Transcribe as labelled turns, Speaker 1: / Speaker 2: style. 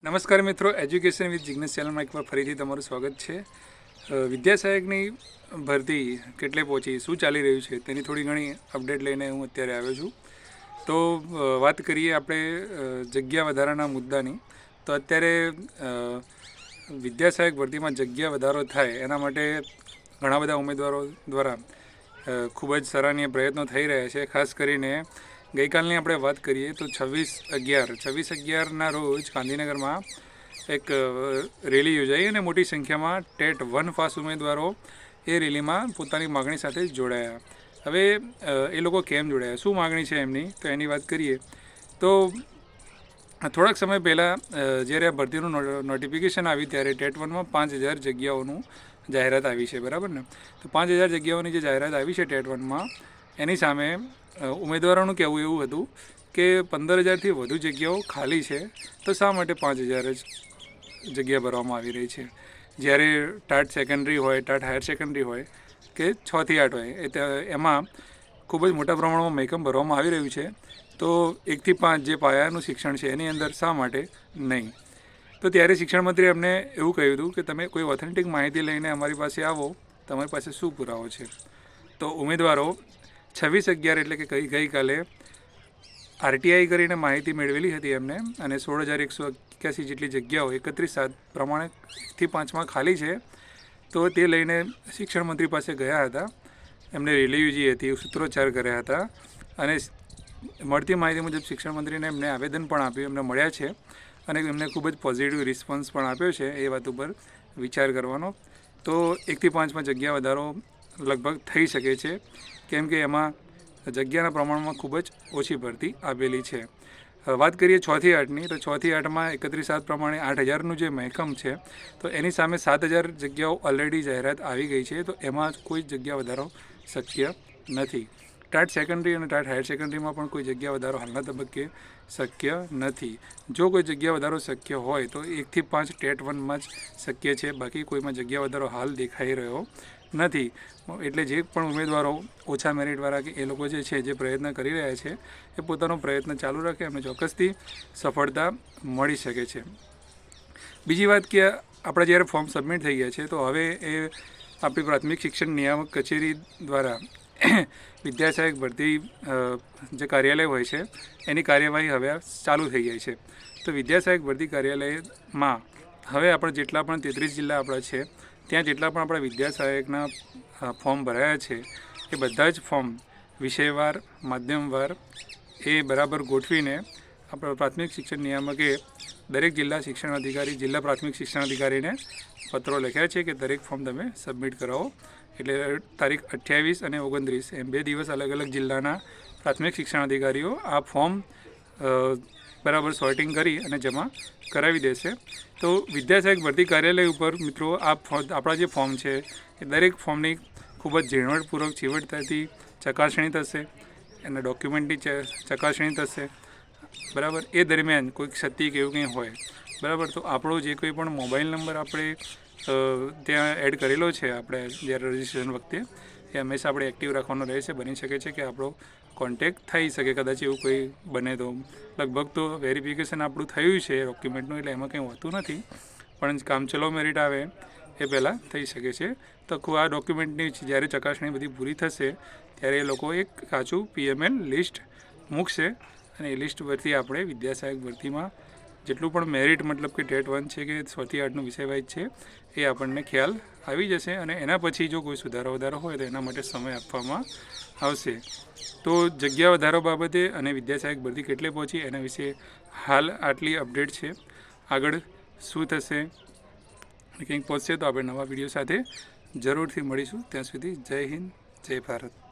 Speaker 1: નમસ્કાર મિત્રો, education with Jignesh ચેનલમાં એકવાર ફરીથી તમારું સ્વાગત છે. વિદ્યા સહાયકની ભરતી કેટલે પહોંચી, શું ચાલી રહ્યું છે તેની થોડી ઘણી અપડેટ લઈને હું અત્યારે આવ્યો છું. તો વાત કરીએ આપણે જગ્યા વધારાના મુદ્દાની. તો અત્યારે વિદ્યા સહાયક ભરતીમાં જગ્યા વધારો થાય એના માટે ઘણા બધા ઉમેદવારો દ્વારા ખૂબ જ સરાહનીય પ્રયત્નો થઈ રહ્યા છે. ખાસ કરીને ગઈકાલની આપણે વાત કરીએ તો 26/11ના રોજ ગાંધીનગરમાં એક રેલી યોજાઈ અને મોટી સંખ્યામાં ટેટ 1 પાસ ઉમેદવારો એ રેલીમાં પોતાની માગણી સાથે જોડાયા. હવે એ લોકો કેમ જોડાયા, શું માગણી છે એમની, તો એની વાત કરીએ તો થોડાક સમય પહેલાં જ્યારે આ ભરતીનું નોટિફિકેશન આવ્યું ત્યારે ટેટ 1માં 5000 જગ્યાઓનું જાહેરાત આવી છે, બરાબર ને. તો 5000 જગ્યાઓની જે જાહેરાત આવી છે ટેટ 1માં, એની સામે ઉમેદવારોનું કહેવું એવું હતું કે 15000થી વધુ જગ્યાઓ ખાલી છે, તો શા માટે 5000 જ જગ્યા ભરવામાં આવી રહી છે, જ્યારે ટાટ સેકન્ડરી હોય, ટાટ હાયર સેકન્ડરી હોય કે 6 થી 8 હોય, એમાં ખૂબ જ મોટા પ્રમાણમાં મહેકમ ભરવામાં આવી રહ્યું છે. તો 1 થી 5 જે પાયાનું શિક્ષણ છે એની અંદર શા માટે નહીં? તો ત્યારે શિક્ષણ મંત્રીએ અમને એવું કહ્યું હતું કે તમે કોઈ ઓથેન્ટિક માહિતી લઈને અમારી પાસે આવો, તમારી પાસે શું પુરાવો છે? તો ઉમેદવારો 26/11 એટલે કે ગઈકાલે આરટીઆઈ કરીને માહિતી મેળવેલી હતી એમને, અને 16181 જેટલી જગ્યાઓ 31/7 પ્રમાણે 1 થી 5માં ખાલી છે. તો તે લઈને શિક્ષણ મંત્રી પાસે ગયા હતા, એમને રેલી યોજી હતી, સૂત્રોચ્ચાર કર્યા હતા, અને મળતી માહિતી મુજબ શિક્ષણ મંત્રીને એમને આવેદન પણ આપ્યું, એમને મળ્યા છે અને એમને ખૂબ જ પોઝિટિવ રિસ્પોન્સ પણ આપ્યો છે એ વાત ઉપર વિચાર કરવાનો. તો 1 થી 5માં જગ્યા વધારો લગભગ થઈ શકે છે, કેમ કે એમાં જગ્યાના પ્રમાણમાં ખૂબ જ ઓછી ભરતી આપેલી છે. વાત કરીએ 6 થી 8ની, તો 6 થી 8માં 31/7 પ્રમાણે 8000નું જે મહેકમ છે, તો એની સામે 7000 જગ્યાઓ ઓલરેડી જાહેરાત આવી ગઈ છે, તો એમાં કોઈ જગ્યા વધારો શક્ય નથી. ટાટ સેકન્ડરી અને ટાટ હાયર સેકન્ડરીમાં પણ કોઈ જગ્યા વધારો હાલના તબક્કે શક્ય નથી. જો કોઈ જગ્યા વધારો શક્ય હોય તો 1 થી 5 ટેટ 1માં જ શક્ય છે, બાકી કોઈમાં જગ્યા વધારો હાલ દેખાઈ રહ્યો નથી. એટલે જે પણ ઉમેદવારો ઓછા મેરિટવાળા કે એ લોકો જે છે, જે પ્રયત્ન કરી રહ્યા છે, એ પોતાનો પ્રયત્ન ચાલુ રાખે, એમને ચોક્કસથી સફળતા મળી શકે છે. બીજી વાત કે આપણે જ્યારે ફોર્મ સબમિટ થઈ ગયા છે, તો હવે એ આપણી પ્રાથમિક શિક્ષણ નિયામક કચેરી દ્વારા વિદ્યા સહાયક ભરતી જે કાર્યાલય હોય છે એની કાર્યવાહી હવે ચાલુ થઈ જાય છે. તો વિદ્યા સહાયક ભરતી કાર્યાલયમાં હવે આપણે જેટલા પણ 33 જિલ્લા આપણા છે, ત્યાં જેટલા પણ આપણા વિદ્યા સહાયકના ફોર્મ ભરાયા છે, એ બધા જ ફોર્મ વિષયવાર, માધ્યમવાર એ બરાબર ગોઠવીને આપણા પ્રાથમિક શિક્ષણ નિયામકે દરેક જિલ્લા શિક્ષણ અધિકારી, જિલ્લા પ્રાથમિક શિક્ષણ અધિકારીને પત્રો લખ્યા છે કે દરેક ફોર્મ તમે સબમિટ કરાવો. એટલે તારીખ 28 અને 29 એમ 2 દિવસ અલગ અલગ જિલ્લાના પ્રાથમિક શિક્ષણ અધિકારીઓ આ ફોર્મ બરાબર સોર્ટિંગ કરી અને જમા કરાવી દેશે. તો વિદ્યા સહાયક ભરતી કાર્યાલય ઉપર મિત્રો આપણા જે ફોર્મ છે એ દરેક ફોર્મની ખૂબ જ ઝીણવટપૂર્વક ચીવટતાથી ચકાસણી થશે, એના ડોક્યુમેન્ટની ચકાસણી થશે, બરાબર. એ દરમિયાન કોઈક ક્ષતિ કે એવું કંઈ હોય, બરાબર, તો આપણો જે કોઈ પણ મોબાઈલ નંબર આપણે ત્યાં એડ કરેલો છે આપણે જ્યારે રજિસ્ટ્રેશન વખતે, એ હંમેશા આપણે એક્ટિવ રાખવાનો રહેશે. બની શકે છે કે આપણો કોન્ટેક્ટ થઈ શકે, કદાચ એવું કોઈ બને તો. લગભગ તો વેરિફિકેશન આપણું થયું છે ડોક્યુમેન્ટનું, એટલે એમાં કંઈ હોતું નથી, પણ કામચલાઉ મેરિટ આવે એ પહેલાં થઈ શકે છે. તો આ ડોક્યુમેન્ટની જ્યારે ચકાસણી બધી પૂરી થશે ત્યારે એ લોકો એક કાચું PML લિસ્ટ મૂકશે, અને એ લિસ્ટ પરથી આપણે વિદ્યા સહાયક ભરતીમાં જેટલું પણ મેરિટ, મતલબ કે ટેટ 1 છે કે 6 થી 8નું વિષયવાઇઝ છે, એ આપણને ખ્યાલ આવી જશે. અને એના પછી જો કોઈ સુધારો વધારો હોય તો એના માટે સમય આપવામાં આવશે. તો જગ્યા વધારો બાબતે અને વિદ્યા સહાયક ભરતી કેટલે પહોંચી એના વિશે હાલ આટલી અપડેટ છે. આગળ શું થશે, કંઈક પહોંચશે તો આપણે નવા વિડીયો સાથે જરૂરથી મળીશું. ત્યાં સુધી જય હિન્દ, જય ભારત.